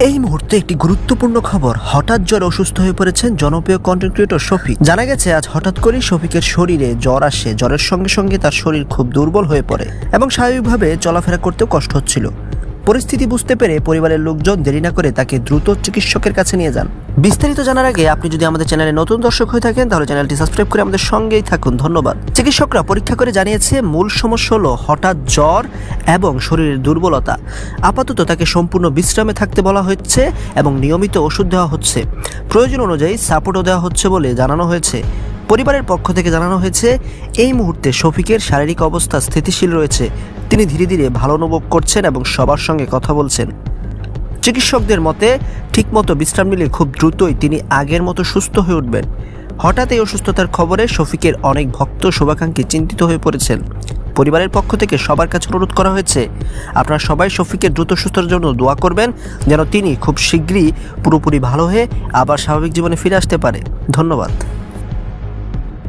এই মুহূর্তে একটি গুরুত্বপূর্ণ খবর। হঠাৎ জ্বরে অসুস্থ হয়ে পড়েছেন জনপ্রিয় কন্টেন্ট ক্রিয়েটর শফিক। জানা গেছে আজ হঠাৎ করেই শফিকের শরীরে জ্বর আসে। জ্বরের সঙ্গে সঙ্গে তার শরীর খুব দুর্বল হয়ে পড়ে এবং স্বাভাবিকভাবে চলাফেরা করতেও কষ্ট হচ্ছিল। পরিস্থিতি বুঝতে পেরে পরিবারের লোকজন দেরি না করে তাকে দ্রুত চিকিৎসকের কাছে নিয়ে যান। বিস্তারিত জানার আগে আপনি যদি আমাদের চ্যানেলে নতুন দর্শক হয়ে থাকেন তাহলে চ্যানেলটি সাবস্ক্রাইব করে আমাদের সঙ্গেই থাকুন। ধন্যবাদ। চিকিৎসকরা পরীক্ষা করে জানিয়েছে মূল সমস্যা হলো হঠাৎ জ্বর এবং শরীরের দুর্বলতা। আপাতত তাকে সম্পূর্ণ বিশ্রামে থাকতে বলা হচ্ছে এবং নিয়মিত ওষুধ দেওয়া হচ্ছে। প্রয়োজন অনুযায়ী সাপোর্টও দেওয়া হচ্ছে বলে জানানো হয়েছে। পরিবারের পক্ষ থেকে জানানো হয়েছে এই মুহূর্তে শফিকের শারীরিক অবস্থা স্থিতিশীল রয়েছে। তিনি ধীরে ধীরে ভালো অনুভব করছেন এবং সবার সঙ্গে কথা বলছেন। চিকিৎসকদের মতে ঠিকমতো বিশ্রাম নিলে খুব দ্রুতই তিনি আগের মতো সুস্থ হয়ে উঠবেন। হঠাৎ এই অসুস্থতার খবরে শফিকের অনেক ভক্ত শুভাকাঙ্ক্ষী চিন্তিত হয়ে পড়েছেন। পরিবারের পক্ষ থেকে সবার কাছে অনুরোধ করা হয়েছে আপনারা সবাই শফিকের দ্রুত সুস্থতার জন্য দোয়া করবেন, যেন তিনি খুব শীঘ্রই পুরোপুরি ভালো হয়ে আবার স্বাভাবিক জীবনে ফিরে আসতে পারে। ধন্যবাদ।